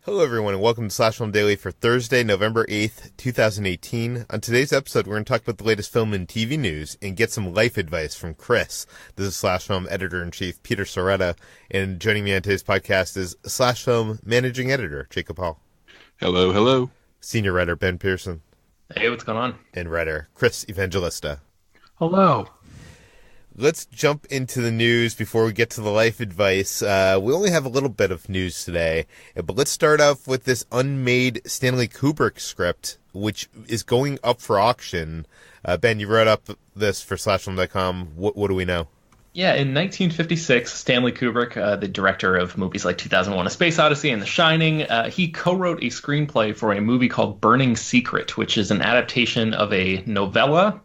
Hello, everyone, and welcome to Slash Film Daily for Thursday, November 8th, 2018. On today's episode, we're going to talk about the latest film and TV news and get some life advice from Chris. This is Slash Film Editor-in-Chief Peter Sciretta, and joining me on today's podcast is Slash Film Managing Editor Jacob Hall. Hello, hello. Senior Writer Ben Pearson. Hey, what's going on? And Writer Chris Evangelista. Hello. Let's jump into the news before we get to the life advice. We only have a little bit of news today, but let's start off with this Unmade Stanley Kubrick script, which is going up for auction. Ben, you wrote up this for slashfilm.com. What do we know? Yeah, in 1956, Stanley Kubrick, the director of movies like 2001: A Space Odyssey and The Shining, he co-wrote a screenplay for a movie called Burning Secret, which is an adaptation of a novella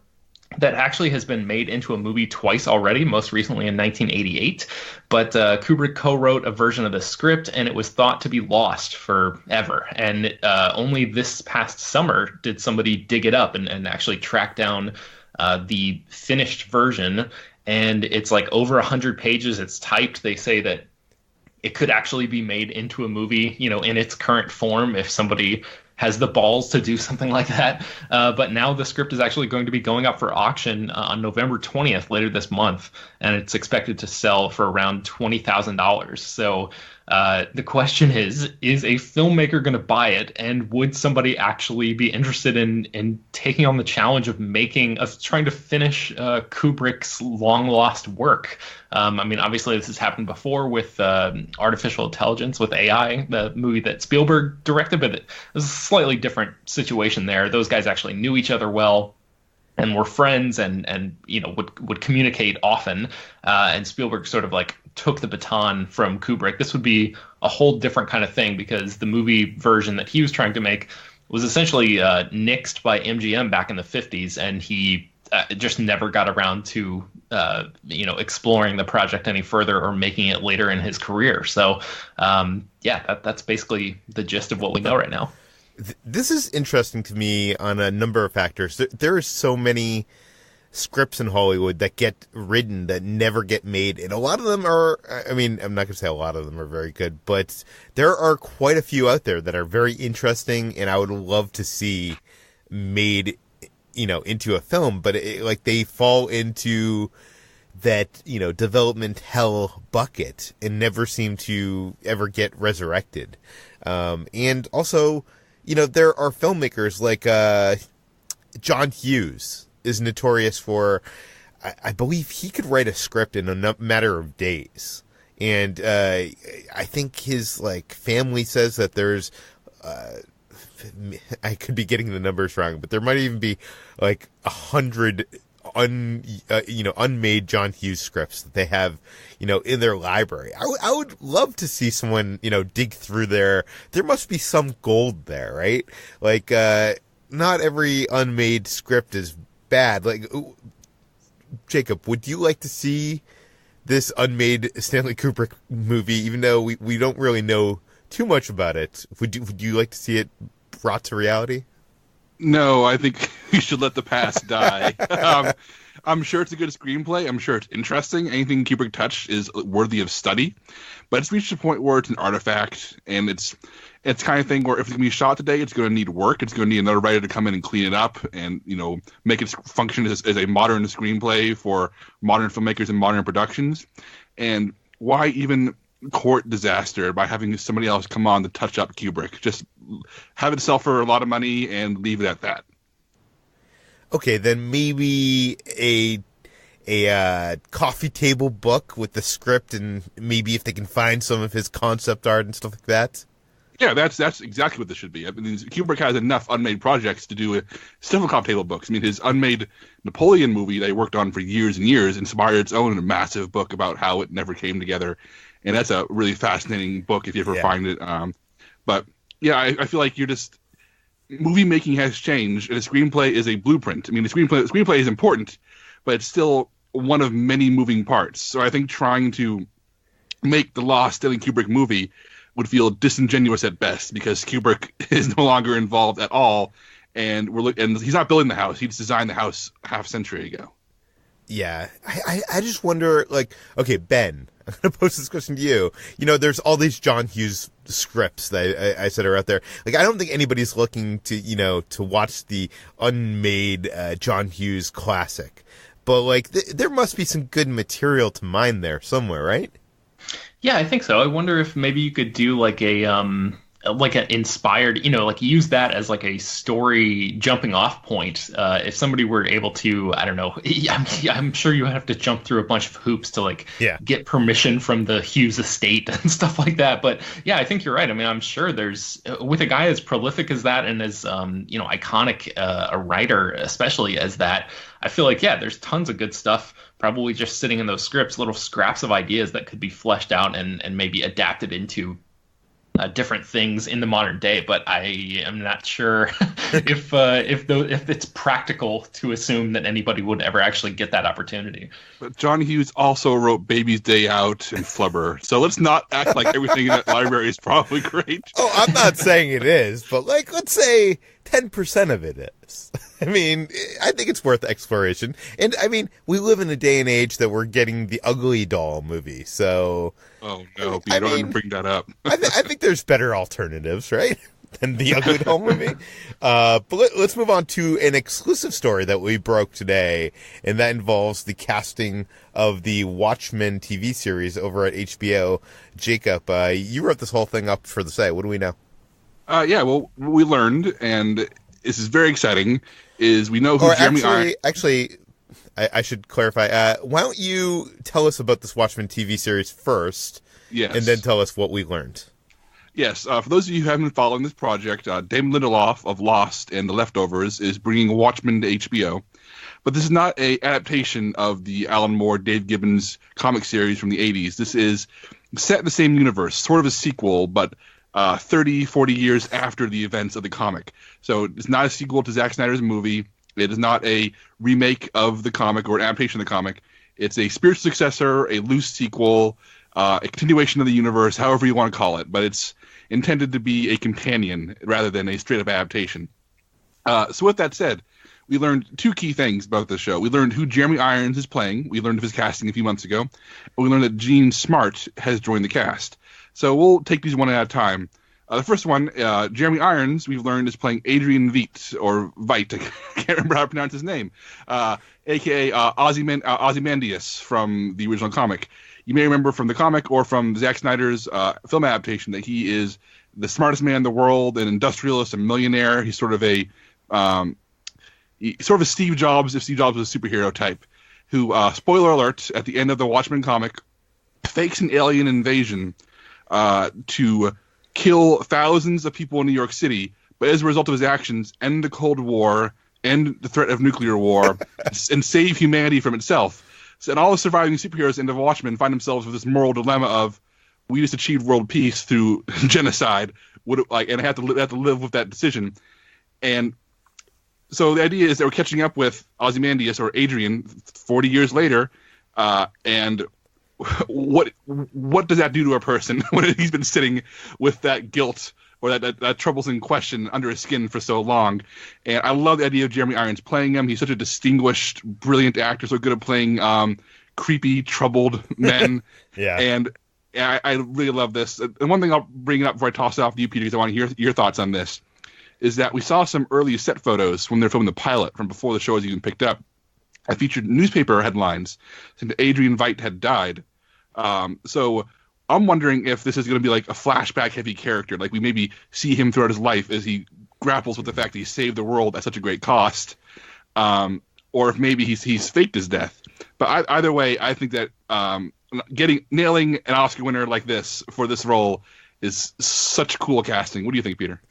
that actually has been made into a movie twice already, most recently in 1988. But Kubrick co-wrote a version of the script, and it was thought to be lost forever. And only this past summer did somebody dig it up and actually track down the finished version. And it's like over 100 pages. It's typed. They say that it could actually be made into a movie, in its current form if somebody has the balls to do something like that. But now the script is actually going to be going up for auction on November 20th, later this month, and it's expected to sell for around $20,000. So the question is a filmmaker going to buy it, and would somebody actually be interested in taking on the challenge of trying to finish Kubrick's long-lost work? Obviously this has happened before with artificial intelligence, with AI, the movie that Spielberg directed, but it was a slightly different situation there. Those guys actually knew each other well and were friends and would communicate often. And Spielberg sort of like took the baton from Kubrick. This would be a whole different kind of thing, because the movie version that he was trying to make was essentially nixed by MGM back in the 50s, and he just never got around to exploring the project any further or making it later in his career. So that's basically the gist of what we know right now. This is interesting to me on a number of factors. There are so many scripts in Hollywood that get written that never get made, and a lot of them are, I'm not going to say a lot of them are very good, but there are quite a few out there that are very interesting, and I would love to see made, into a film, but they fall into that, development hell bucket and never seem to ever get resurrected. And also, there are filmmakers like John Hughes is notorious for, I believe he could write a script in a matter of days. And I think his family says that there's, I could be getting the numbers wrong, but there might even be 100 unmade John Hughes scripts that they have, in their library. I would love to see someone, dig through there. There must be some gold there, right? Not every unmade script is bad. Jacob, would you like to see this unmade Stanley Kubrick movie, even though we don't really know too much about it? Would you like to see it brought to reality? No, I think you should let the past die. I'm sure it's a good screenplay. I'm sure it's interesting. Anything Kubrick touched is worthy of study. But it's reached a point where it's an artifact, and it's kind of thing where if it's going to be shot today, it's going to need work. It's going to need another writer to come in and clean it up and, make it function as a modern screenplay for modern filmmakers and modern productions. And why even court disaster by having somebody else come on to touch up Kubrick? Just have it sell for a lot of money and leave it at that. Okay, then maybe a coffee table book with the script, and maybe if they can find some of his concept art and stuff like that. Yeah, that's exactly what this should be. Kubrick has enough unmade projects to do several coffee table books. His unmade Napoleon movie that he worked on for years and years inspired its own massive book about how it never came together. And that's a really fascinating book if you ever find it. But yeah, I feel like movie making has changed, and a screenplay is a blueprint. The screenplay is important, but it's still one of many moving parts. So I think trying to make the lost Stanley Kubrick movie would feel disingenuous at best, because Kubrick is no longer involved at all, and he's not building the house. He just designed the house half a century ago. Yeah, I just wonder, okay, Ben, I'm going to pose this question to you. There's all these John Hughes scripts that I said are out there. Like, I don't think anybody's looking to watch the unmade John Hughes classic, but like there must be some good material to mine there somewhere, right? Yeah, I think so. I wonder if maybe you could do like an inspired, like use that as like a story jumping off point. If somebody were able to, I don't know, I'm sure you have to jump through a bunch of hoops to get permission from the Hughes estate and stuff like that. But yeah, I think you're right. I mean, I'm sure there's, with a guy as prolific as that and as, iconic a writer, especially as that, I feel like, yeah, there's tons of good stuff probably just sitting in those scripts, little scraps of ideas that could be fleshed out and maybe adapted into different things in the modern day. But I am not sure if it's practical to assume that anybody would ever actually get that opportunity. But John Hughes also wrote Baby's Day Out and Flubber, so let's not act like everything in that library is probably great. Oh, I'm not saying it is, but like, let's say 10% of it is. I mean, I think it's worth exploration. And I mean, we live in a day and age that we're getting the Ugly Doll movie, so... Oh, no, Pete, don't even bring that up. I think there's better alternatives, right, than the Ugly Doll movie. But let's move on to an exclusive story that we broke today, and that involves the casting of the Watchmen TV series over at HBO. Jacob, you wrote this whole thing up for the site. What do we know? Yeah, well, we learned, and this is very exciting, is we know who Jeremy Irons... Actually, I should clarify. Why don't you tell us about this Watchmen TV series first, yes, and then tell us what we learned. Yes, for those of you who haven't been following this project, Damon Lindelof of Lost and The Leftovers is bringing Watchmen to HBO. But this is not an adaptation of the Alan Moore, Dave Gibbons comic series from the 80s. This is set in the same universe, sort of a sequel, but 30, 40 years after the events of the comic. So it's not a sequel to Zack Snyder's movie. It is not a remake of the comic or an adaptation of the comic. It's a spiritual successor, a loose sequel, a continuation of the universe, however you want to call it. But it's intended to be a companion rather than a straight-up adaptation. So with that said, we learned two key things about the show. We learned who Jeremy Irons is playing. We learned of his casting a few months ago. And we learned that Gene Smart has joined the cast. So we'll take these one at a time. The first one, Jeremy Irons, we've learned, is playing Adrian Veidt, or Veidt, I can't remember how to pronounce his name, a.k.a. Ozymandias from the original comic. You may remember from the comic or from Zack Snyder's film adaptation that he is the smartest man in the world, an industrialist, a millionaire. He's sort of a Steve Jobs, if Steve Jobs was a superhero type, who, spoiler alert, at the end of the Watchmen comic, fakes an alien invasion to kill thousands of people in New York City, but as a result of his actions, end the Cold War, end the threat of nuclear war, and save humanity from itself. So, and all the surviving superheroes in the Watchmen find themselves with this moral dilemma of, we just achieved world peace through genocide, and have to live with that decision. And so the idea is that we're catching up with Ozymandias, or Adrian, 40 years later, and what does that do to a person when he's been sitting with that guilt or that troublesome question under his skin for so long? And I love the idea of Jeremy Irons playing him. He's such a distinguished, brilliant actor, so good at playing creepy, troubled men. Yeah. And I really love this. And one thing I'll bring up before I toss it off to you, Peter, because I want to hear your thoughts on this, is that we saw some early set photos when they're filming the pilot from before the show was even picked up. I featured newspaper headlines saying that Adrian Veidt had died. So I'm wondering if this is going to be like a flashback-heavy character, like we maybe see him throughout his life as he grapples with the fact that he saved the world at such a great cost, or if maybe he's faked his death. But either way, I think that nailing an Oscar winner like this for this role is such cool casting. What do you think, Peter?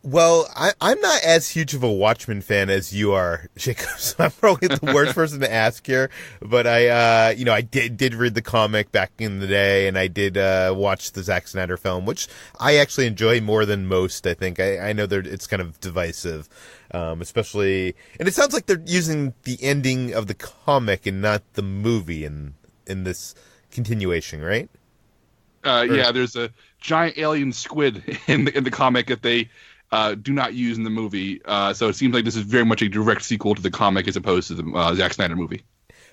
Well, I'm not as huge of a Watchmen fan as you are, Jacob, so I'm probably the worst person to ask here. But I did read the comic back in the day, and I did watch the Zack Snyder film, which I actually enjoy more than most, I think. I know it's kind of divisive, especially... And it sounds like they're using the ending of the comic and not the movie in this continuation, right? Yeah, there's a giant alien squid in the comic that they... do not use in the movie, so it seems like this is very much a direct sequel to the comic as opposed to the Zack Snyder movie.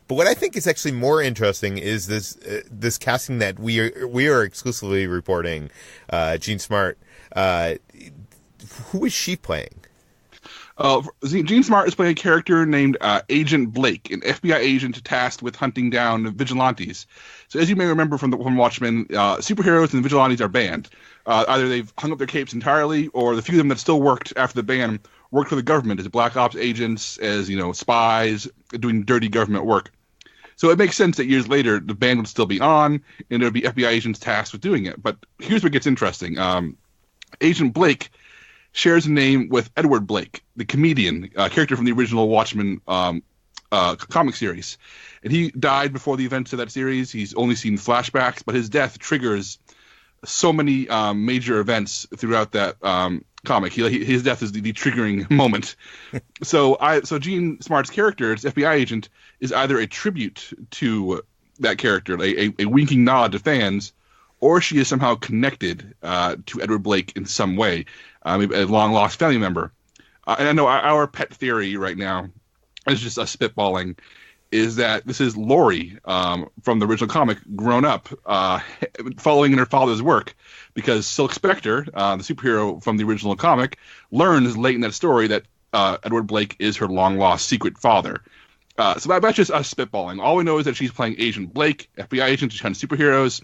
But what I think is actually more interesting is this casting that we are exclusively reporting. Jean Smart, who is she playing? Jean Smart is playing a character named Agent Blake, an FBI agent tasked with hunting down vigilantes. So as you may remember from Watchmen, superheroes and vigilantes are banned. Either they've hung up their capes entirely, or the few of them that still worked after the ban worked for the government as black ops agents, as spies, doing dirty government work. So it makes sense that years later the ban would still be on, and there would be FBI agents tasked with doing it. But here's what gets interesting. Agent Blake shares a name with Edward Blake, the comedian, character from the original Watchmen comic series. And he died before the events of that series. He's only seen flashbacks, but his death triggers so many major events throughout that comic. His death is the triggering moment. So Jean Smart's character, as FBI agent, is either a tribute to that character, a winking nod to fans, or she is somehow connected to Edward Blake in some way, maybe a long-lost family member. And I know our pet theory right now is just us spitballing, is that this is Laurie from the original comic grown up, following in her father's work, because Silk Spectre, the superhero from the original comic, learns late in that story that Edward Blake is her long-lost secret father. So that's just us spitballing. All we know is that she's playing Agent Blake, FBI agent, she's kind of superheroes.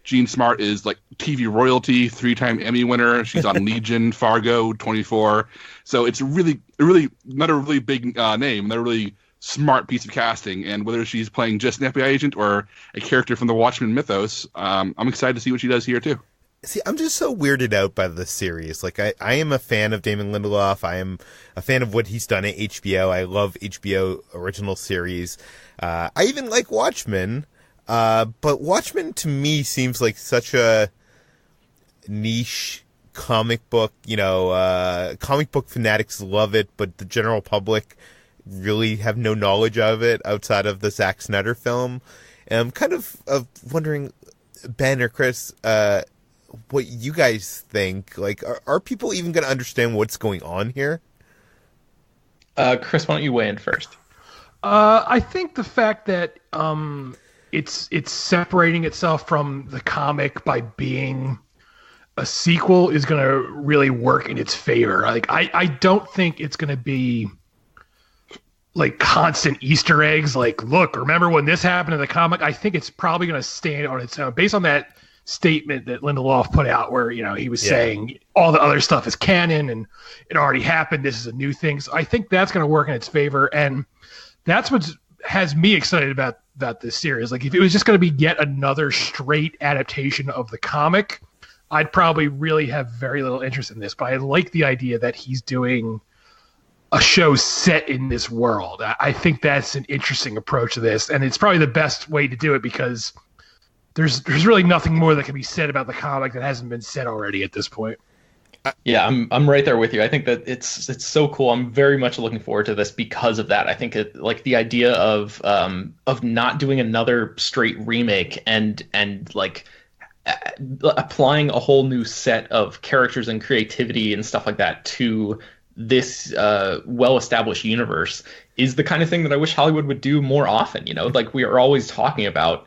Jean Smart is like TV royalty, 3-time Emmy winner. She's on Legion, Fargo, 24. So it's really not a really big name, not a really smart piece of casting. And whether she's playing just an FBI agent or a character from the Watchmen mythos, I'm excited to see what she does here too. See, I'm just so weirded out by this series. Like, I am a fan of Damon Lindelof. I am a fan of what he's done at HBO. I love HBO original series. I even like Watchmen. But Watchmen to me seems like such a niche comic book. Comic book fanatics love it, but the general public really have no knowledge of it outside of the Zack Snyder film. And I'm kind of wondering, Ben or Chris, what you guys think. Like, are people even going to understand what's going on here? Chris, why don't you weigh in first? I think the fact that it's separating itself from the comic by being a sequel is going to really work in its favor. Like, I don't think it's going to be like constant Easter eggs. Like, look, remember when this happened in the comic? I think it's probably going to stand on its own based on that statement that Lindelof put out where, he was saying all the other stuff is canon and it already happened. This is a new thing. So I think that's going to work in its favor. And that's what has me excited about this series. Like, if it was just going to be yet another straight adaptation of the comic, I'd probably really have very little interest in this. But I like the idea that he's doing a show set in this world. I think that's an interesting approach to this, and it's probably the best way to do it because there's really nothing more that can be said about the comic that hasn't been said already at this point. Yeah, I'm right there with you. I think that it's so cool. I'm very much looking forward to this because of that. I think like the idea of not doing another straight remake and like applying a whole new set of characters and creativity and stuff like that to this well-established universe is the kind of thing that I wish Hollywood would do more often. Like we are always talking about.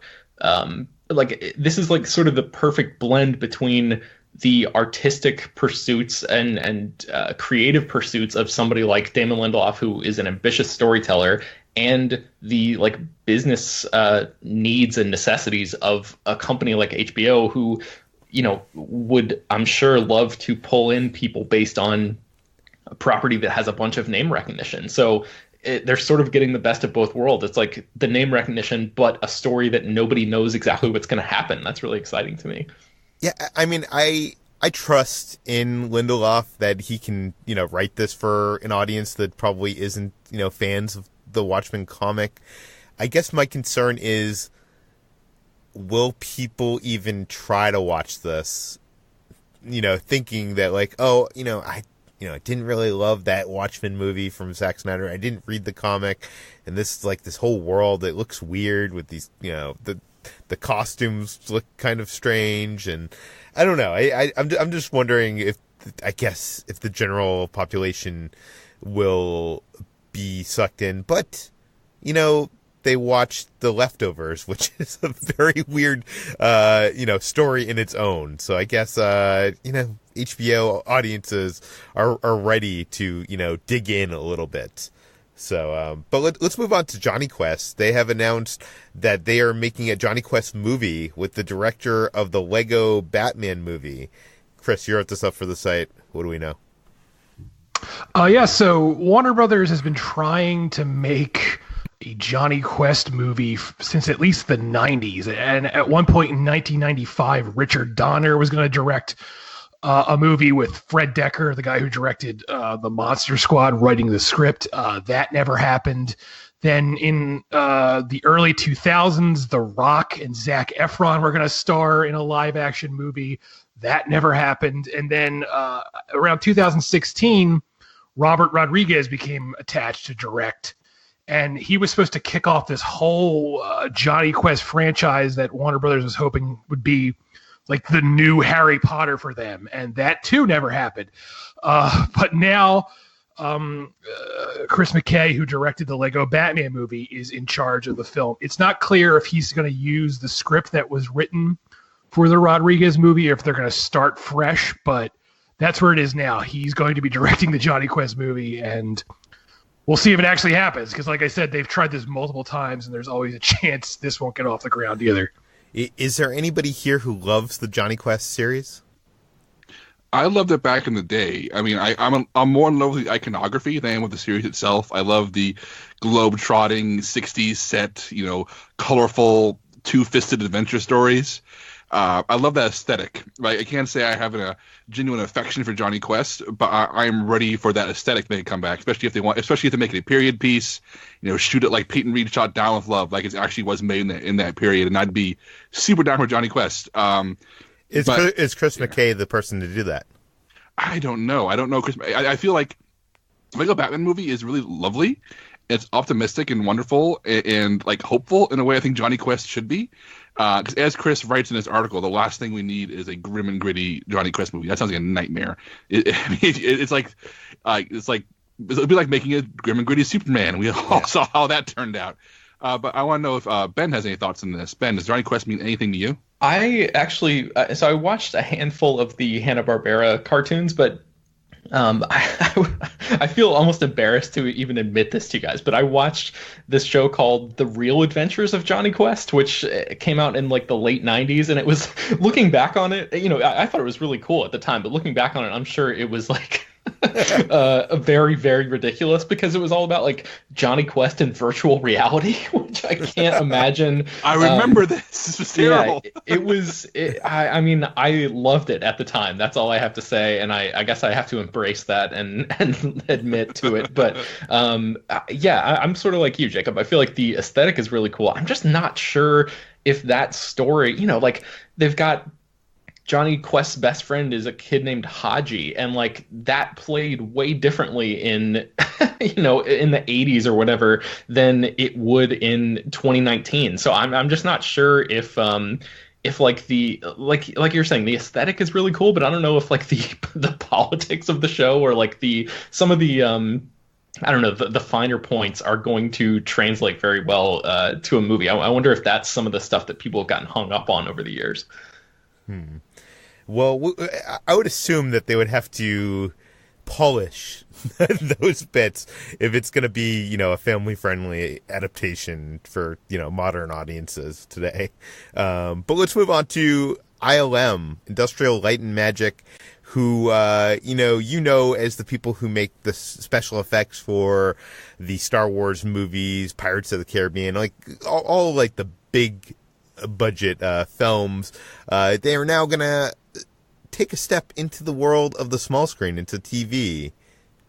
Like this is like sort of the perfect blend between the artistic pursuits and creative pursuits of somebody like Damon Lindelof, who is an ambitious storyteller, and the like business needs and necessities of a company like HBO, who would, I'm sure, love to pull in people based on a property that has a bunch of name recognition. So they're sort of getting the best of both worlds. It's like the name recognition, but a story that nobody knows exactly what's going to happen. That's really exciting to me. Yeah, I mean, I trust in Lindelof that he can, write this for an audience that probably isn't, fans of the Watchmen comic. I guess my concern is, will people even try to watch this, thinking that like, oh, I didn't really love that Watchmen movie from Zack Snyder. I didn't read the comic, and this is like this whole world that looks weird with these, the costumes look kind of strange, and I don't know. I'm just wondering if the general population will be sucked in, but they watched The Leftovers, which is a very weird, story in its own. So I guess, HBO audiences are ready to, dig in a little bit. So, but let's move on to Jonny Quest. They have announced that they are making a Jonny Quest movie with the director of the Lego Batman movie. Chris, you wrote this up for the site. What do we know? So Warner Brothers has been trying to make a Jonny Quest movie since at least the 90s. And at one point in 1995, Richard Donner was going to direct a movie with Fred Decker, the guy who directed The Monster Squad, writing the script. That never happened. Then in the early 2000s, The Rock and Zac Efron were going to star in a live-action movie. That never happened. And then around 2016, Robert Rodriguez became attached to direct. And he was supposed to kick off this whole Jonny Quest franchise that Warner Brothers was hoping would be like the new Harry Potter for them. And that too never happened. But now Chris McKay, who directed the Lego Batman movie, is in charge of the film. It's not clear if he's going to use the script that was written for the Rodriguez movie or if they're going to start fresh, but that's where it is now. He's going to be directing the Jonny Quest movie, and we'll see if it actually happens. Because like I said, they've tried this multiple times, and there's always a chance this won't get off the ground either. Is there anybody here who loves the Jonny Quest series? I loved it back in the day. I mean, I'm more in love with the iconography than with the series itself. I love the globe-trotting 60s set, colorful two-fisted adventure stories. I love that aesthetic. Right? I can't say I have a genuine affection for Jonny Quest, but I'm ready for that aesthetic to come back, especially if they make it a period piece. Shoot it like Peyton Reed shot Down with Love, like it actually was made in that period, and I'd be super down for Jonny Quest. Is Chris McKay the person to do that? I don't know. Chris. I feel like Lego Batman movie is really lovely. It's optimistic and wonderful and like hopeful in a way I think Jonny Quest should be. Because as Chris writes in this article, the last thing we need is a grim and gritty Jonny Quest movie. That sounds like a nightmare. It's like it'd be like making a grim and gritty Superman. We all saw how that turned out. But I want to know if Ben has any thoughts on this. Ben, does Jonny Quest mean anything to you? I actually, so I watched a handful of the Hanna-Barbera cartoons, but I feel almost embarrassed to even admit this to you guys, but I watched this show called The Real Adventures of Jonny Quest, which came out in like the late 90s, and it was, looking back on it, I thought it was really cool at the time, but looking back on it, I'm sure it was like very, very ridiculous, because it was all about like Jonny Quest in virtual reality, which I can't imagine. I remember this. This was terrible. Yeah, it was. I mean, I loved it at the time. That's all I have to say, and I guess I have to embrace that and admit to it. But I'm sort of like you, Jacob. I feel like the aesthetic is really cool. I'm just not sure if that story, like they've got Jonny Quest's best friend is a kid named Haji, and like that played way differently in in the 80s or whatever than it would in 2019. So I'm just not sure if like the like you're saying, the aesthetic is really cool, but I don't know if like the politics of the show or like some of the I don't know, the finer points are going to translate very well to a movie. I wonder if that's some of the stuff that people have gotten hung up on over the years. Well, I would assume that they would have to polish those bits if it's going to be, a family-friendly adaptation for, modern audiences today. But let's move on to ILM, Industrial Light and Magic, who, as the people who make the special effects for the Star Wars movies, Pirates of the Caribbean, like all like the big budget films. They are now going to take a step into the world of the small screen, into TV.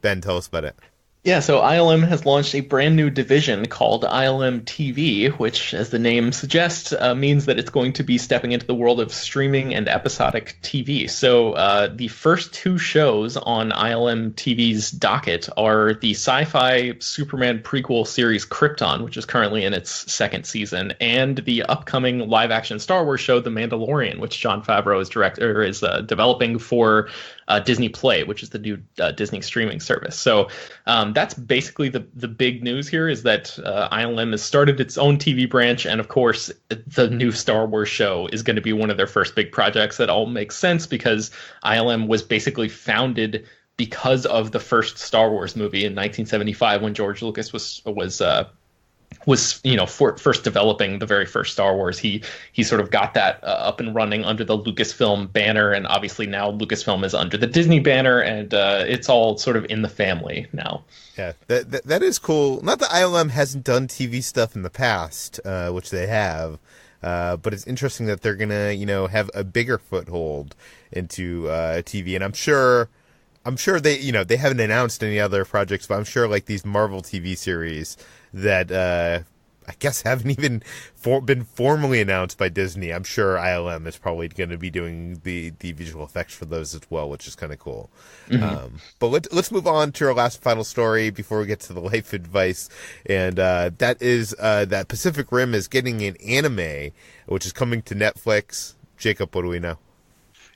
Ben, tell us about it. Yeah, so ILM has launched a brand new division called ILM TV, which, as the name suggests, means that it's going to be stepping into the world of streaming and episodic TV. So the first two shows on ILM TV's docket are the sci-fi Superman prequel series Krypton, which is currently in its second season, and the upcoming live-action Star Wars show The Mandalorian, which Jon Favreau is developing for Disney Play, which is the new Disney streaming service. So that's basically the big news here, is that ILM has started its own TV branch, and of course the new Star Wars show is going to be one of their first big projects. That all makes sense because ILM was basically founded because of the first Star Wars movie in 1975, when George Lucas was first developing the very first Star Wars. He sort of got that up and running under the Lucasfilm banner, and obviously now Lucasfilm is under the Disney banner, and it's all sort of in the family now. Yeah, that is cool. Not that ILM hasn't done TV stuff in the past, which they have, but it's interesting that they're gonna have a bigger foothold into TV, and I'm sure they they haven't announced any other projects, but I'm sure like these Marvel TV series that I guess haven't even been formally announced by Disney. I'm sure ILM is probably going to be doing the visual effects for those as well, which is kind of cool. Mm-hmm. But let's move on to our last final story before we get to the life advice, and that is that Pacific Rim is getting an anime, which is coming to Netflix. Jacob, what do we know?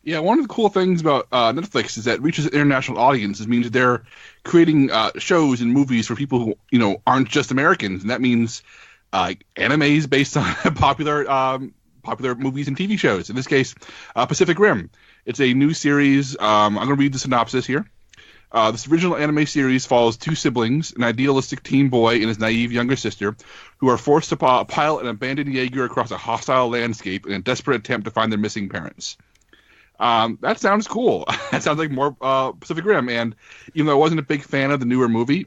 Yeah, one of the cool things about Netflix is that it reaches international audiences. It means they're creating shows and movies for people who aren't just Americans, and that means animes based on popular movies and TV shows. In this case, Pacific Rim. It's a new series. I'm going to read the synopsis here. This original anime series follows two siblings, an idealistic teen boy and his naive younger sister, who are forced to pilot an abandoned Jaeger across a hostile landscape in a desperate attempt to find their missing parents. That sounds cool. That sounds like more Pacific Rim. And even though I wasn't a big fan of the newer movie,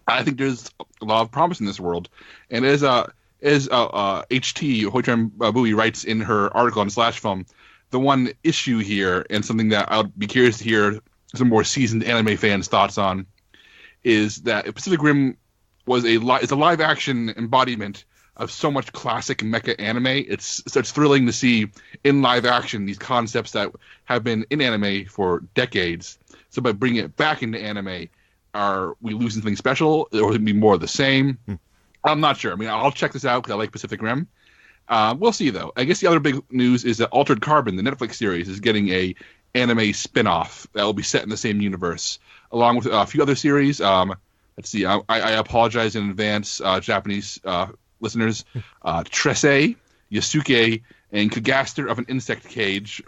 I think there's a lot of promise in this world. And as H.T. Hoitram Bui writes in her article on Slash Film, the one issue here, and something that I'll be curious to hear some more seasoned anime fans' thoughts on, is that Pacific Rim is a live action embodiment of so much classic mecha anime. It's thrilling to see in live action these concepts that have been in anime for decades. So by bringing it back into anime, are we losing something special, or will it be more of the same? I'm not sure. I mean, I'll check this out because I like Pacific Rim. We'll see, though. I guess the other big news is that Altered Carbon, the Netflix series, is getting a anime spin-off that will be set in the same universe, along with a few other series. Let's see. I apologize in advance, Japanese listeners. Tresse, Yasuke, and Kagaster of an Insect Cage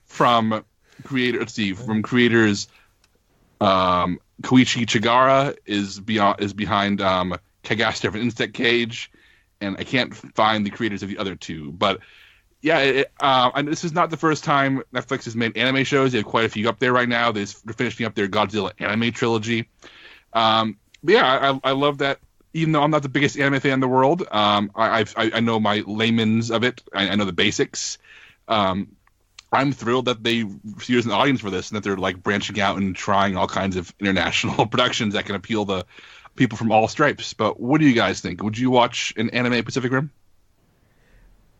from creators Koichi Chigara is behind Kagaster of an Insect Cage, and I can't find the creators of the other two. But yeah, and this is not the first time Netflix has made anime shows. They have quite a few up there right now. They're finishing up their Godzilla anime trilogy. But yeah, I love that. Even though I'm not the biggest anime fan in the world, I know my layman's of it. I know the basics. I'm thrilled that they see there's an audience for this, and that they're like branching out and trying all kinds of international productions that can appeal to people from all stripes. But what do you guys think? Would you watch an anime Pacific Rim?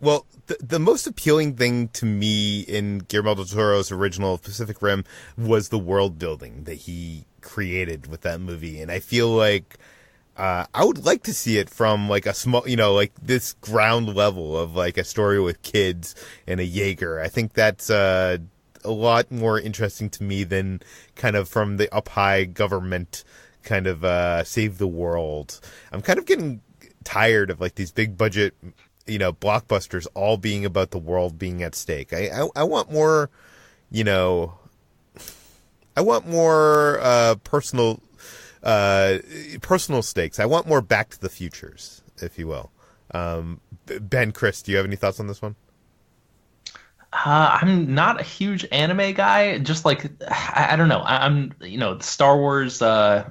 Well, the most appealing thing to me in Guillermo del Toro's original Pacific Rim was the world building that he created with that movie, and I feel like I would like to see it from like a small, like this ground level of like a story with kids and a Jaeger. I think that's a lot more interesting to me than kind of from the up high government kind of save the world. I'm kind of getting tired of like these big budget, blockbusters all being about the world being at stake. I want more, personal stakes. I want more Back to the Futures, if you will. Ben, Chris, do you have any thoughts on this one? I'm not a huge anime guy. Just like, I don't know. I'm Star Wars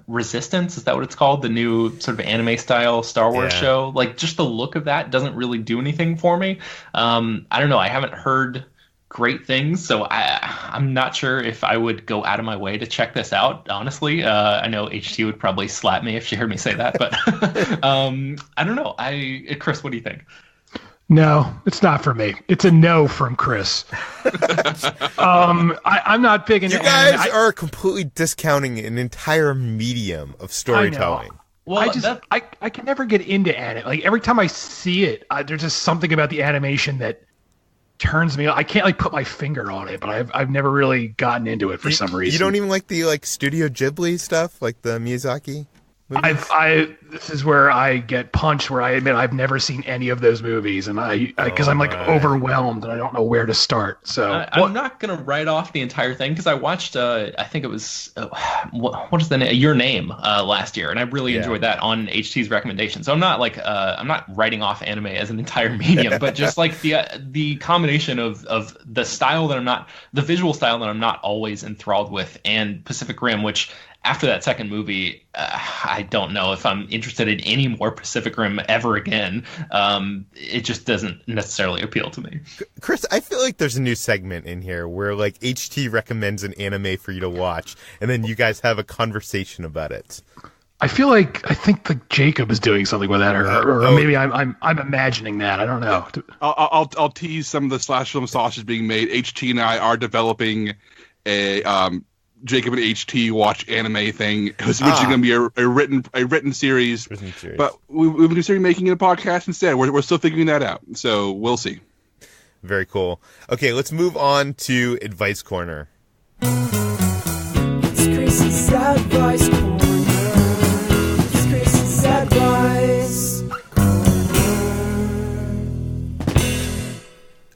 Resistance, is that what it's called? The new sort of anime style Star Wars show. Like, just the look of that doesn't really do anything for me. I don't know. I haven't heard great things, so I'm not sure if I would go out of my way to check this out, honestly. I know HT would probably slap me if she heard me say that, but I don't know. Chris, what do you think? No, it's not for me. It's a no from Chris. I'm not big into You guys are completely discounting an entire medium of storytelling. Well, I can never get into anime. Like, every time I see it, there's just something about the animation that turns me. I can't like put my finger on it, but I've never really gotten into it for some reason. You don't even like the like Studio Ghibli stuff, like the Miyazaki movies? This is where I get punched, where I admit I've never seen any of those movies, and because I'm like overwhelmed and I don't know where to start. So I'm not gonna write off the entire thing because I watched I think it was what is the name? Your Name last year, and I really enjoyed that on HT's recommendation. So I'm not like I'm not writing off anime as an entire medium, but just like the combination of the style that I'm not, the visual style that I'm not always enthralled with, and Pacific Rim, which after that second movie, I don't know if I'm interested in any more Pacific Rim ever again. It just doesn't necessarily appeal to me. Chris, I feel like there's a new segment in here where like HT recommends an anime for you to watch, and then you guys have a conversation about it. I think like Jacob is doing something with that, or maybe I'm imagining that. I don't know. I'll tease some of the slash film sausage being made. HT and I are developing a Jacob and HT watch anime thing. It was originally going to be a written series, but we've been considering making it a podcast instead. We're still figuring that out, so we'll see. Very cool. Okay, let's move on to Advice Corner. It's Chris's Advice Corner. It's Chris's Advice Corner.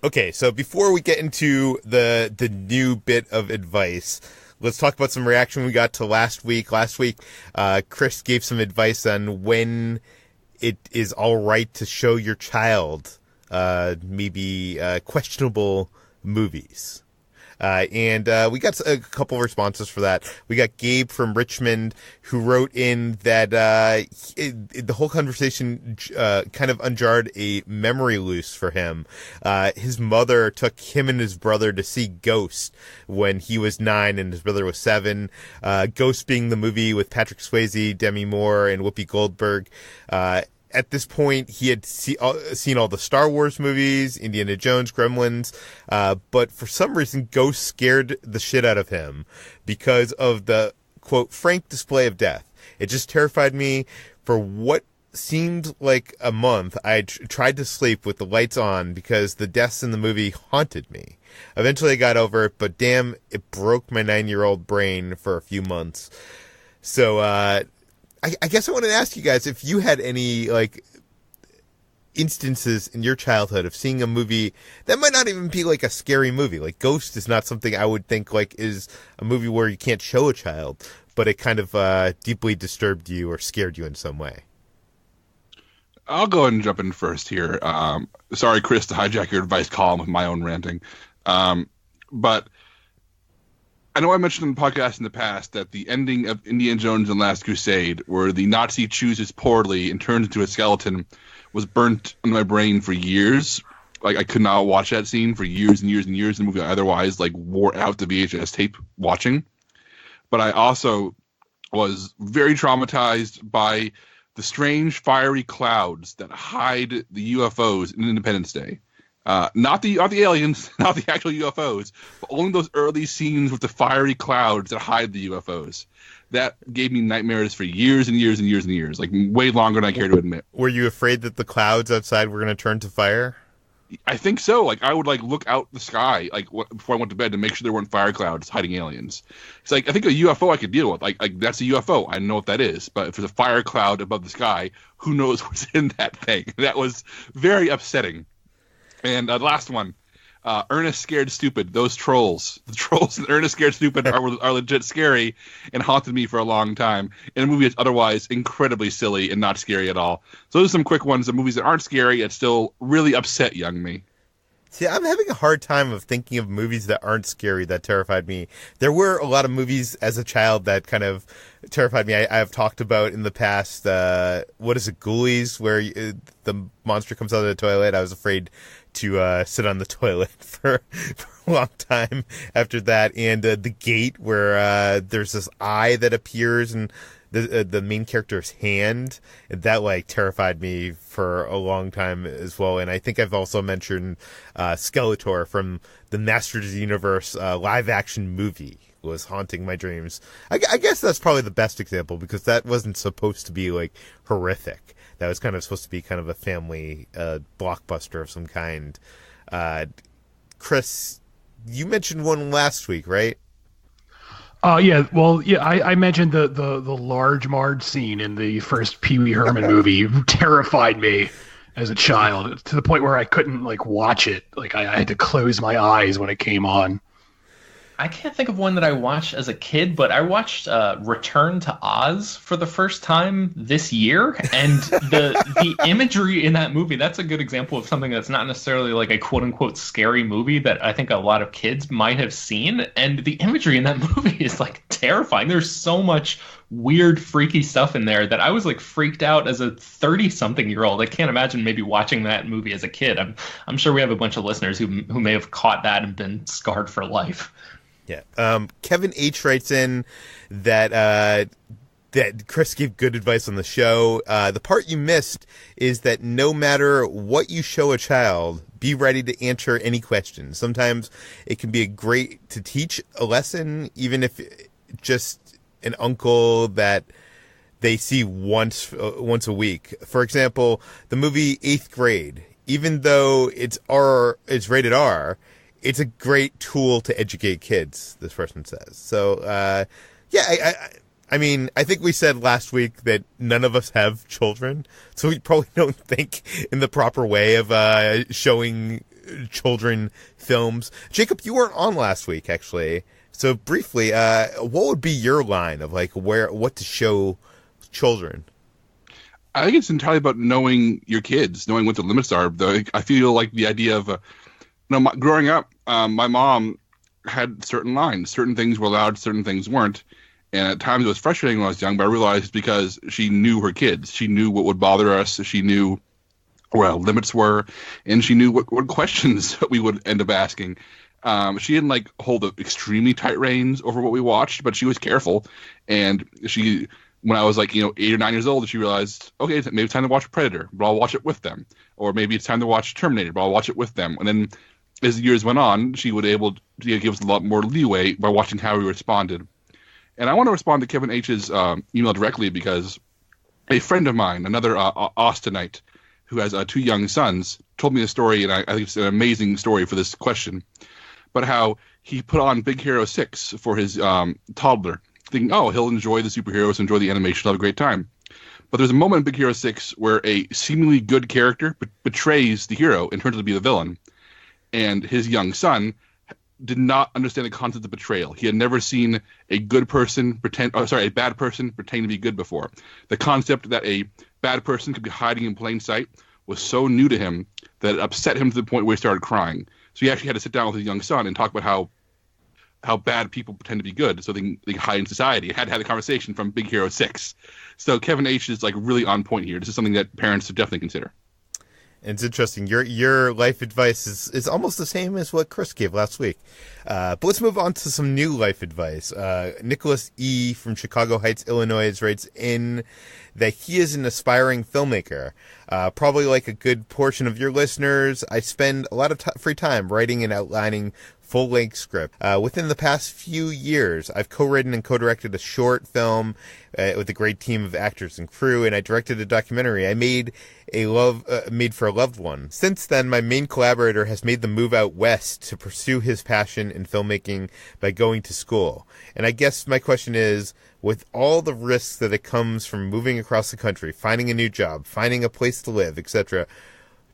Okay, so before we get into the new bit of advice, let's talk about some reaction we got to last week. Last week, Chris gave some advice on when it is all right to show your child maybe questionable movies. And we got a couple of responses for that. We got Gabe from Richmond who wrote in that the whole conversation kind of unjarred a memory loose for him. His mother took him and his brother to see Ghost when he was 9 and his brother was 7. Ghost being the movie with Patrick Swayze, Demi Moore, and Whoopi Goldberg. At this point, he had seen all the Star Wars movies, Indiana Jones, Gremlins, but for some reason, Ghost scared the shit out of him because of the, quote, frank display of death. It just terrified me. For what seemed like a month, I tried to sleep with the lights on because the deaths in the movie haunted me. Eventually, I got over it, but damn, it broke my 9-year-old brain for a few months. So, I guess I want to ask you guys if you had any, like, instances in your childhood of seeing a movie that might not even be, like, a scary movie. Like, Ghost is not something I would think, like, is a movie where you can't show a child, but it kind of deeply disturbed you or scared you in some way. I'll go ahead and jump in first here. Sorry, Chris, to hijack your advice column with my own ranting. But I know I mentioned in the podcast in the past that the ending of Indiana Jones and the Last Crusade, where the Nazi chooses poorly and turns into a skeleton, was burnt in my brain for years. Like, I could not watch that scene for years and years and years. The movie otherwise, like, wore out the VHS tape watching. But I also was very traumatized by the strange fiery clouds that hide the UFOs in Independence Day. Not the aliens, not the actual UFOs, but only those early scenes with the fiery clouds that hide the UFOs. That gave me nightmares for years and years and years and years, like way longer than I care to admit. Were you afraid that the clouds outside were going to turn to fire? I think so. Like, I would like look out the sky before I went to bed to make sure there weren't fire clouds hiding aliens. It's like, I think a UFO I could deal with. Like that's a UFO. I know what that is. But if there's a fire cloud above the sky, who knows what's in that thing? That was very upsetting. And the last one, Ernest Scared Stupid. Those trolls. The trolls in Ernest Scared Stupid are legit scary and haunted me for a long time. In a movie that's otherwise incredibly silly and not scary at all. So those are some quick ones of movies that aren't scary and still really upset young me. See, I'm having a hard time of thinking of movies that aren't scary that terrified me. There were a lot of movies as a child that kind of terrified me. I've talked about in the past, what is it, Ghoulies, where the monster comes out of the toilet. I was afraid to sit on the toilet for a long time after that. And The Gate, where there's this eye that appears and the main character's hand, and that like terrified me for a long time as well. And I think I've also mentioned Skeletor from the Masters of the Universe live action movie was haunting my dreams. I guess that's probably the best example because that wasn't supposed to be like horrific. That was kind of supposed to be kind of a family blockbuster of some kind. Chris, you mentioned one last week, right? Yeah. Well, yeah. I mentioned the large Marge scene in the first Pee Wee Herman movie terrified me as a child to the point where I couldn't watch it. I had to close my eyes when it came on. I can't think of one that I watched as a kid, but I watched Return to Oz for the first time this year, and the imagery in that movie, that's a good example of something that's not necessarily a quote-unquote scary movie that I think a lot of kids might have seen, and the imagery in that movie is terrifying. There's so much weird, freaky stuff in there that I was freaked out as a 30-something-year-old. I can't imagine maybe watching that movie as a kid. I'm sure we have a bunch of listeners who may have caught that and been scarred for life. Yeah. Kevin H. writes in that Chris gave good advice on the show. The part you missed is that no matter what you show a child, be ready to answer any questions. Sometimes it can be great to teach a lesson, even if just an uncle that they see once a week. For example, the movie 8th Grade, even though it's rated R, it's a great tool to educate kids, this person says. So, I mean, I think we said last week that none of us have children, so we probably don't think in the proper way of showing children films. Jacob, you weren't on last week, actually. So briefly, what would be your line of what to show children? I think it's entirely about knowing your kids, knowing what the limits are. I feel like the idea of growing up, my mom had certain lines. Certain things were allowed, certain things weren't. And at times it was frustrating when I was young, but I realized because she knew her kids. She knew what would bother us. She knew where our limits were. And she knew what questions we would end up asking. She didn't hold extremely tight reins over what we watched, but she was careful. And when I was 8 or 9 years old, she realized, okay, maybe it's time to watch Predator, but I'll watch it with them. Or maybe it's time to watch Terminator, but I'll watch it with them. And then as the years went on, she would able to give us a lot more leeway by watching how we responded. And I want to respond to Kevin H's email directly because a friend of mine, another Austinite, who has 2 young sons, told me a story, and I think it's an amazing story for this question, but how he put on Big Hero 6 for his toddler, thinking, he'll enjoy the superheroes, enjoy the animation, have a great time. But there's a moment in Big Hero 6 where a seemingly good character betrays the hero and turns out to be the villain. And his young son did not understand the concept of betrayal. He had never seen a bad person pretend to be good before. The concept that a bad person could be hiding in plain sight was so new to him that it upset him to the point where he started crying. So he actually had to sit down with his young son and talk about how bad people pretend to be good so they can hide in society. He had to have the conversation from Big Hero 6. So Kevin H. is really on point here. This is something that parents should definitely consider. And it's interesting. Your life advice is almost the same as what Chris gave last week. But let's move on to some new life advice. Nicholas E. from Chicago Heights, Illinois, writes in that he is an aspiring filmmaker. Probably like a good portion of your listeners, I spend a lot of free time writing and outlining full-length script. Within the past few years, I've co-written and co-directed a short film with a great team of actors and crew, and I directed a documentary I made for a loved one. Since then, my main collaborator has made the move out west to pursue his passion in filmmaking by going to school. And I guess my question is, with all the risks that it comes from moving across the country, finding a new job, finding a place to live, etc.,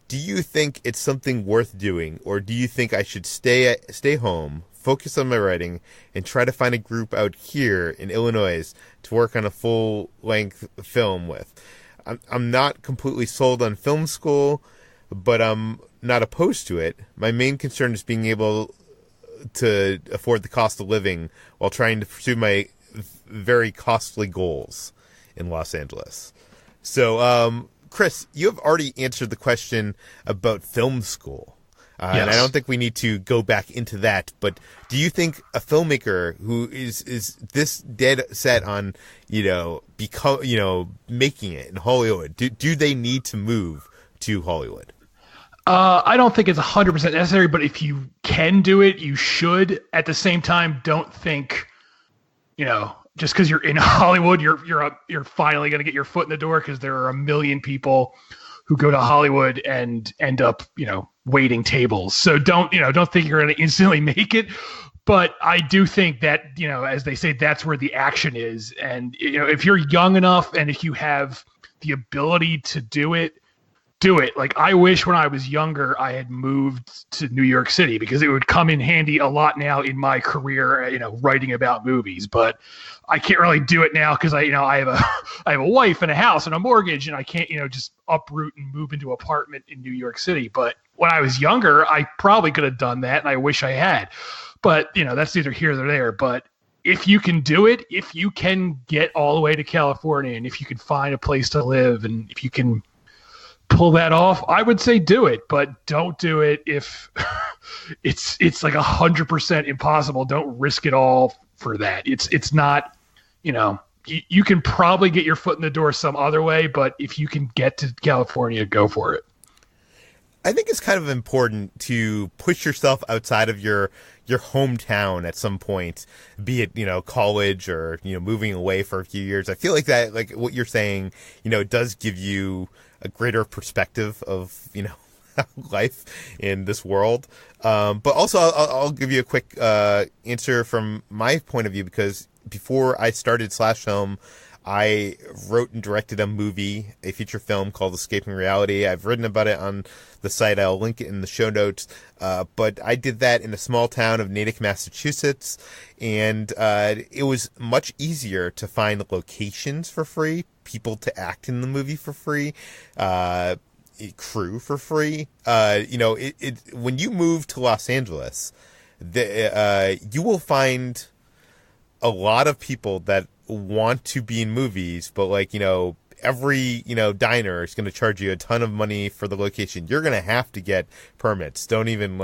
do you think it's something worth doing, or do you think I should stay home, focus on my writing, and try to find a group out here in Illinois to work on a full-length film with? I'm not completely sold on film school, but I'm not opposed to it. My main concern is being able to afford the cost of living while trying to pursue my very costly goals in Los Angeles. So, Chris, you have already answered the question about film school. Yes. And I don't think we need to go back into that, but do you think a filmmaker who is this dead set on, making it in Hollywood, do they need to move to Hollywood? I don't think it's 100% necessary, but if you can do it, you should. At the same time, don't think, just because you're in Hollywood, you're finally going to get your foot in the door, because there are a million people who go to Hollywood and end up, waiting tables. So don't think you're going to instantly make it. But I do think that, as they say, that's where the action is. And, if you're young enough and if you have the ability to do it, do it. Like, I wish when I was younger, I had moved to New York City, because it would come in handy a lot now in my career, writing about movies. But I can't really do it now because I have a wife and a house and a mortgage, and I can't, just uproot and move into an apartment in New York City. But when I was younger, I probably could have done that, and I wish I had. But, that's neither here nor there. But if you can do it, if you can get all the way to California, and if you can find a place to live, and if you can pull that off, I would say do it. But don't do it if it's like 100% impossible. Don't risk it all for that. It's not, you can probably get your foot in the door some other way, but if you can get to California, go for it. I think it's kind of important to push yourself outside of your hometown at some point, be it, college or, moving away for a few years. I feel like that, like what you're saying, does give you a greater perspective of, life in this world. But also I'll give you a quick answer from my point of view, because before I started Slash Film, I wrote and directed a feature film called Escaping Reality. I've written about it on the site. I'll link it in the show notes. But I did that in a small town of Natick, Massachusetts. And it was much easier to find locations for free, people to act in the movie for free, crew for free. When you move to Los Angeles, you will find a lot of people that want to be in movies, but every diner is going to charge you a ton of money for the location. You're going to have to get permits. Don't even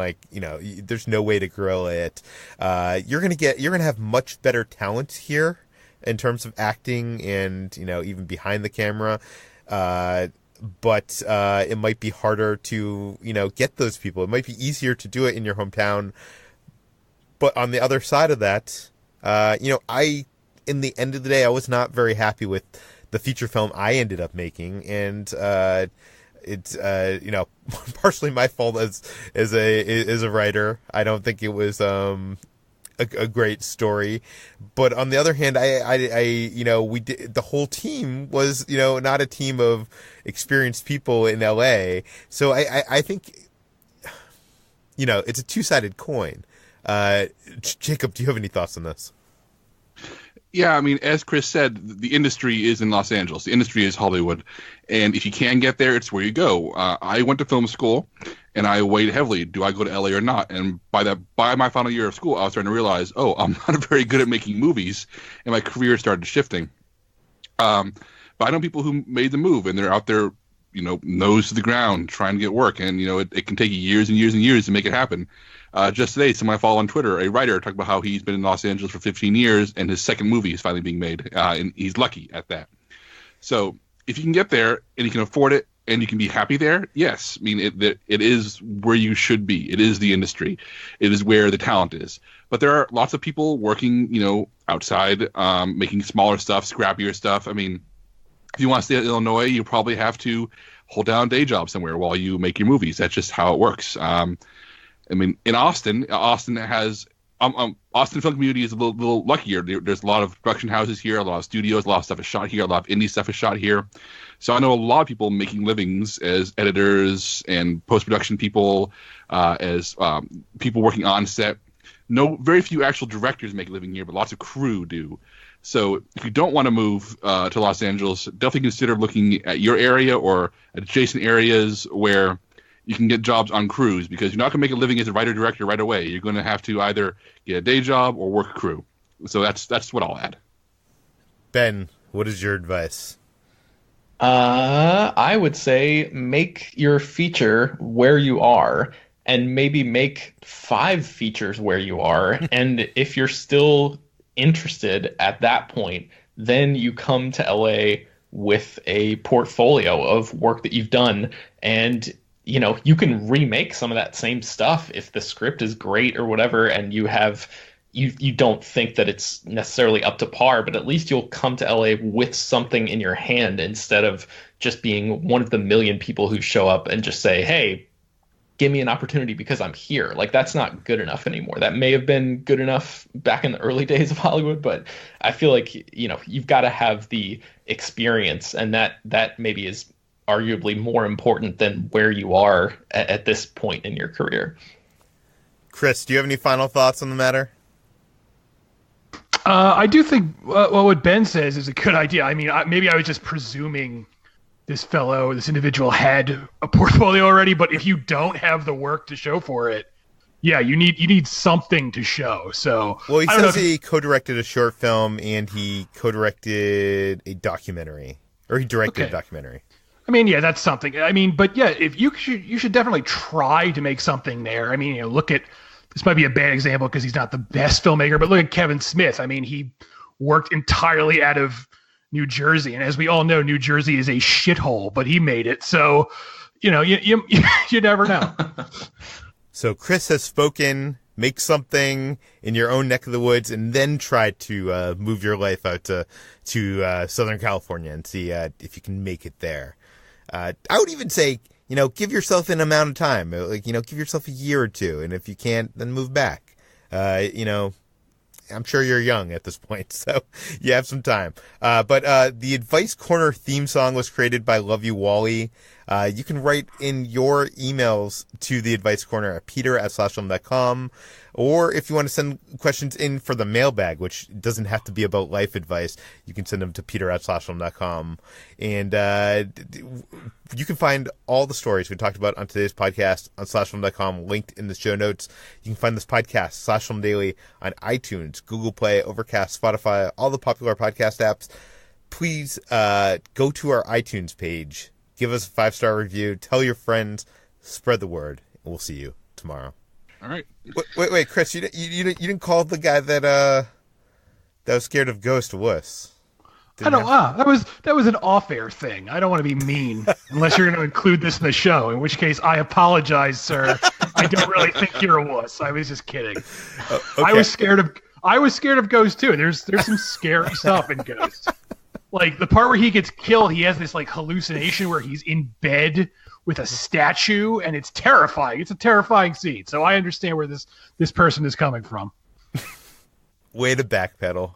there's no way to grill it. You're going to have much better talent here in terms of acting and even behind the camera. But it might be harder to get those people. It might be easier to do it in your hometown. But on the other side of that, in the end of the day, I was not very happy with the feature film I ended up making, and it's partially my fault as a writer. I don't think it was a great story, but on the other hand, we did, the whole team was not a team of experienced people in LA, so I think it's a two-sided coin. Jacob, do you have any thoughts on this? Yeah, I mean, as Chris said, the industry is in Los Angeles. The industry is Hollywood. And if you can get there, it's where you go. I went to film school, and I weighed heavily, do I go to LA or not? And by my final year of school, I was starting to realize, I'm not very good at making movies, and my career started shifting. But I know people who made the move, and they're out there, nose to the ground, trying to get work. And, it can take years and years and years to make it happen. Just today, someone I follow on Twitter, a writer, talked about how he's been in Los Angeles for 15 years, and his second movie is finally being made, and he's lucky at that. So if you can get there, and you can afford it, and you can be happy there, yes. I mean, it is where you should be. It is the industry. It is where the talent is. But there are lots of people working, outside, making smaller stuff, scrappier stuff. I mean, if you want to stay in Illinois, you probably have to hold down a day job somewhere while you make your movies. That's just how it works. I mean, in Austin has Austin film community is a little luckier. There's a lot of production houses here, a lot of studios, a lot of stuff is shot here, a lot of indie stuff is shot here. So I know a lot of people making livings as editors and post-production people, as people working on set. Very few actual directors make a living here, but lots of crew do. So if you don't want to move to Los Angeles, definitely consider looking at your area or adjacent areas where you can get jobs on crews, because you're not going to make a living as a writer-director right away. You're going to have to either get a day job or work a crew. So that's what I'll add. Ben, what is your advice? I would say make your feature where you are, and maybe make 5 features where you are. And if you're still interested at that point, then you come to LA with a portfolio of work that you've done, and you can remake some of that same stuff if the script is great or whatever, and you don't think that it's necessarily up to par, but at least you'll come to LA with something in your hand, instead of just being one of the million people who show up and just say, hey, give me an opportunity because I'm here. Like, that's not good enough anymore. That may have been good enough back in the early days of Hollywood, but I feel like, you've got to have the experience, and that maybe is arguably more important than where you are at this point in your career. Chris, do you have any final thoughts on the matter? I do think what Ben says is a good idea. I mean, maybe I was just presuming this individual had a portfolio already, but if you don't have the work to show for it, yeah, you need something to show. So, well, he says he co-directed a short film and he co-directed a documentary, or he directed a documentary. I mean, yeah, that's something. I mean, but yeah, if you should definitely try to make something there. I mean, look at, this might be a bad example because he's not the best filmmaker, but look at Kevin Smith. I mean, he worked entirely out of New Jersey, and as we all know, New Jersey is a shithole, but he made it. So, you never know. So Chris has spoken. Make something in your own neck of the woods, and then try to move your life out to Southern California and see if you can make it there. I would even say, give yourself an amount of time. Give yourself a year or two, and if you can't, then move back. I'm sure you're young at this point, so you have some time. But the Advice Corner theme song was created by Love You Wally. You can write in your emails to the Advice Corner at peter@slashfilm.com. Or if you want to send questions in for the mailbag, which doesn't have to be about life advice, you can send them to peter@slashfilm.com. And you can find all the stories we talked about on today's podcast on slashfilm.com, linked in the show notes. You can find this podcast, Slash Film Daily, on iTunes, Google Play, Overcast, Spotify, all the popular podcast apps. Please go to our iTunes page. Give us a 5-star review. Tell your friends. Spread the word. And we'll see you tomorrow. All right. Wait, Chris. You didn't call the guy that was scared of ghosts a wuss. That was an off-air thing. I don't want to be mean unless you're going to include this in the show. In which case, I apologize, sir. I don't really think you're a wuss. I was just kidding. Okay. I was scared of ghosts too. There's some scary stuff in Ghost. Like the part where he gets killed, he has this like hallucination where he's in bed with a statue, and it's terrifying. It's a terrifying scene. So I understand where this person is coming from. Way to backpedal.